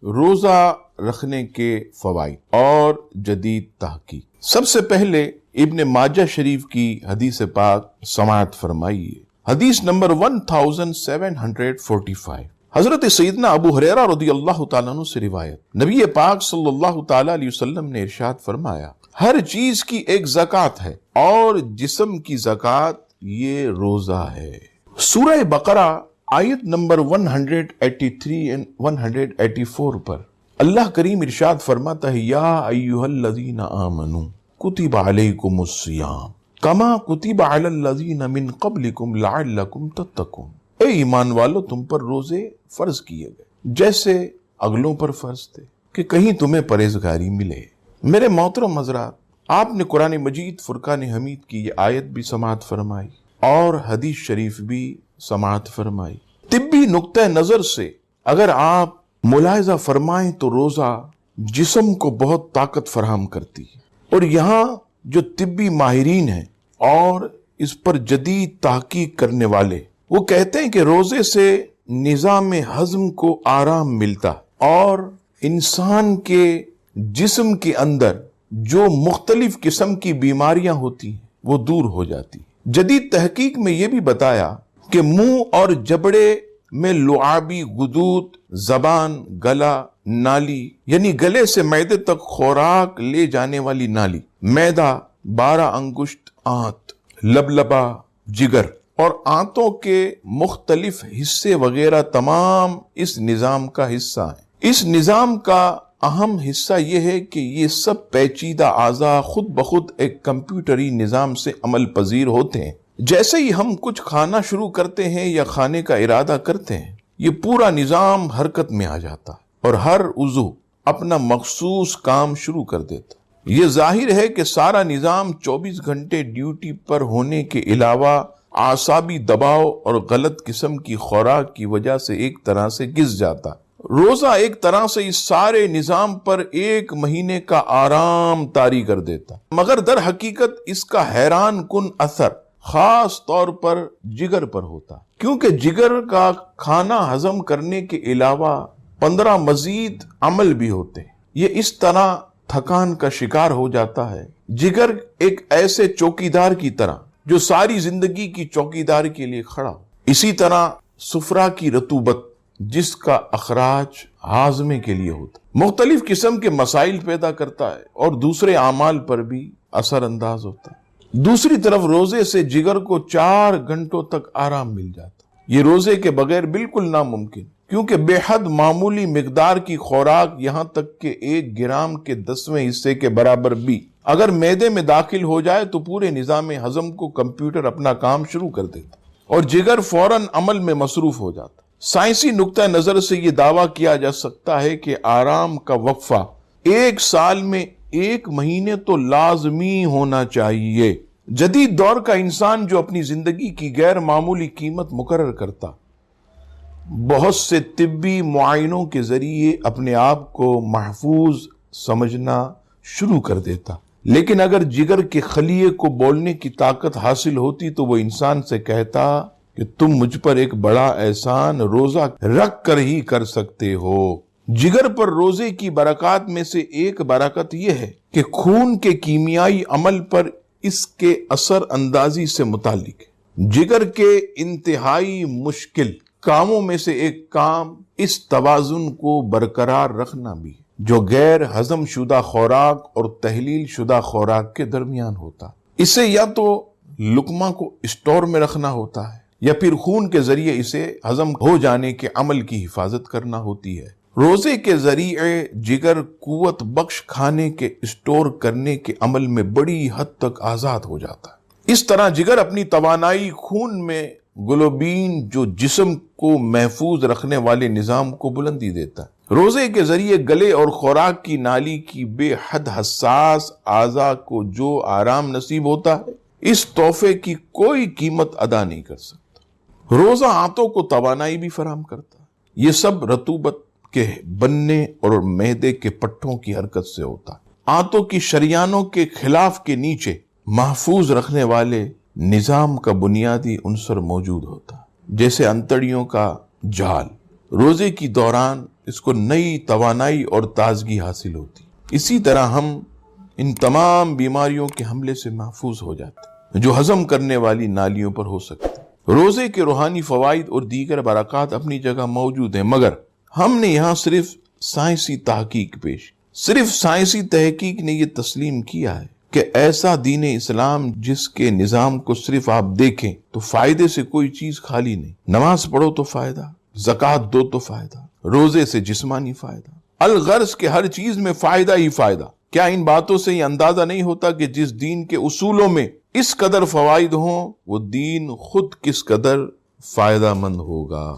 روزہ رکھنے کے فوائد اور جدید تحقیق۔ سب سے پہلے ابن ماجہ شریف کی حدیث پاک سماعت فرمائیے۔ حدیث نمبر 1745، حضرت سیدنا ابو ہریرہ رضی اللہ تعالیٰ عنہ سے روایت، نبی پاک صلی اللہ تعالیٰ علیہ وسلم نے ارشاد فرمایا، ہر چیز کی ایک زکوٰۃ ہے اور جسم کی زکوٰۃ یہ روزہ ہے۔ سورہ بقرہ آیت نمبر 183 اور 184 پر اللہ کریم ارشاد فرماتا ہے، یا ایھا الذین آمنوا کتب علیکم الصیام کما کتب علی الذین من قبلکم لعلکم تتقون۔ اے ایمان والو، تم پر روزے فرض کیے گئے جیسے اگلوں پر فرض تھے کہ کہیں تمہیں پرہیزگاری ملے۔ میرے محترم حضرات، آپ نے قرآن مجید فرقان حمید کی یہ آیت بھی سماعت فرمائی اور حدیث شریف بھی سماعت فرمائی۔ طبی نقطہ نظر سے اگر آپ ملاحظہ فرمائیں تو روزہ جسم کو بہت طاقت فراہم کرتی ہے، اور یہاں جو طبی ماہرین ہیں اور اس پر جدید تحقیق کرنے والے، وہ کہتے ہیں کہ روزے سے نظام ہضم کو آرام ملتا اور انسان کے جسم کے اندر جو مختلف قسم کی بیماریاں ہوتی ہیں وہ دور ہو جاتی۔ جدید تحقیق میں یہ بھی بتایا کہ منہ اور جبڑے میں لعابی غدود، زبان، گلا، نالی یعنی گلے سے معدے تک خوراک لے جانے والی نالی، معدہ، 12 انگشت آنت، لبلبا، جگر اور آنتوں کے مختلف حصے وغیرہ تمام اس نظام کا حصہ ہیں۔ اس نظام کا اہم حصہ یہ ہے کہ یہ سب پیچیدہ اعضاء خود بخود ایک کمپیوٹری نظام سے عمل پذیر ہوتے ہیں۔ جیسے ہی ہم کچھ کھانا شروع کرتے ہیں یا کھانے کا ارادہ کرتے ہیں، یہ پورا نظام حرکت میں آ جاتا ہے اور ہر عضو اپنا مخصوص کام شروع کر دیتا ہے۔ یہ ظاہر ہے کہ سارا نظام 24 گھنٹے ڈیوٹی پر ہونے کے علاوہ اعصابی دباؤ اور غلط قسم کی خوراک کی وجہ سے ایک طرح سے گھس جاتا ہے۔ روزہ ایک طرح سے اس سارے نظام پر 1 مہینے کا آرام طاری کر دیتا، مگر در حقیقت اس کا حیران کن اثر خاص طور پر جگر پر ہوتا، کیونکہ جگر کا کھانا ہضم کرنے کے علاوہ 15 مزید عمل بھی ہوتے ہیں۔ یہ اس طرح تھکان کا شکار ہو جاتا ہے۔ جگر ایک ایسے چوکیدار کی طرح جو ساری زندگی کی چوکیداری کے لیے کھڑا ہو۔ اسی طرح سفرہ کی رطوبت جس کا اخراج ہاضمے کے لیے ہوتا، مختلف قسم کے مسائل پیدا کرتا ہے اور دوسرے اعمال پر بھی اثر انداز ہوتا ہے۔ دوسری طرف روزے سے جگر کو 4 گھنٹوں تک آرام مل جاتا۔ یہ روزے کے بغیر بالکل ناممکن، کیونکہ بے حد معمولی مقدار کی خوراک، یہاں تک کہ 1 گرام کے 10ویں حصے کے برابر بھی اگر معدے میں داخل ہو جائے تو پورے نظام ہضم کو کمپیوٹر اپنا کام شروع کر دیتا اور جگر فوراً عمل میں مصروف ہو جاتا۔ سائنسی نقطہ نظر سے یہ دعویٰ کیا جا سکتا ہے کہ آرام کا وقفہ 1 سال میں 1 مہینے تو لازمی ہونا چاہیے۔ جدید دور کا انسان جو اپنی زندگی کی غیر معمولی قیمت مقرر کرتا، بہت سے طبی معائنوں کے ذریعے اپنے آپ کو محفوظ سمجھنا شروع کر دیتا، لیکن اگر جگر کے خلیے کو بولنے کی طاقت حاصل ہوتی تو وہ انسان سے کہتا کہ تم مجھ پر ایک بڑا احسان روزہ رکھ کر ہی کر سکتے ہو۔ جگر پر روزے کی برکات میں سے ایک برکت یہ ہے کہ خون کے کیمیائی عمل پر اس کے اثر اندازی سے متعلق ہے۔ جگر کے انتہائی مشکل کاموں میں سے ایک کام اس توازن کو برقرار رکھنا بھی ہے جو غیر ہضم شدہ خوراک اور تحلیل شدہ خوراک کے درمیان ہوتا۔ اسے یا تو لقمہ کو اسٹور میں رکھنا ہوتا ہے یا پھر خون کے ذریعے اسے ہضم ہو جانے کے عمل کی حفاظت کرنا ہوتی ہے۔ روزے کے ذریعے جگر قوت بخش کھانے کے اسٹور کرنے کے عمل میں بڑی حد تک آزاد ہو جاتا ہے۔ اس طرح جگر اپنی توانائی خون میں گلوبین جو جسم کو محفوظ رکھنے والے نظام کو بلندی دیتا ہے۔ روزے کے ذریعے گلے اور خوراک کی نالی کی بے حد حساس اعضاء کو جو آرام نصیب ہوتا ہے، اس تحفے کی کوئی قیمت ادا نہیں کر سکتا۔ روزہ آنتوں کو توانائی بھی فراہم کرتا ہے۔ یہ سب رطوبت کے بننے اور معدے کے پٹھوں کی حرکت سے ہوتا ہے۔ آنتوں کی شریانوں کے خلاف کے نیچے محفوظ رکھنے والے نظام کا بنیادی عنصر موجود ہوتا ہے، جیسے انتڑیوں کا جال۔ روزے کی دوران اس کو نئی توانائی اور تازگی حاصل ہوتی. اسی طرح ہم ان تمام بیماریوں کے حملے سے محفوظ ہو جاتے جو ہضم کرنے والی نالیوں پر ہو سکتے. روزے کے روحانی فوائد اور دیگر برکات اپنی جگہ موجود ہیں، مگر ہم نے یہاں صرف سائنسی تحقیق نے یہ تسلیم کیا ہے کہ ایسا دین اسلام جس کے نظام کو صرف آپ دیکھیں تو فائدے سے کوئی چیز خالی نہیں. نماز پڑھو تو فائدہ، زکوٰۃ دو تو فائدہ، روزے سے جسمانی فائدہ، الغرض کے ہر چیز میں فائدہ ہی فائدہ. کیا ان باتوں سے یہ اندازہ نہیں ہوتا کہ جس دین کے اصولوں میں اس قدر فوائد ہوں وہ دین خود کس قدر فائدہ مند ہوگا؟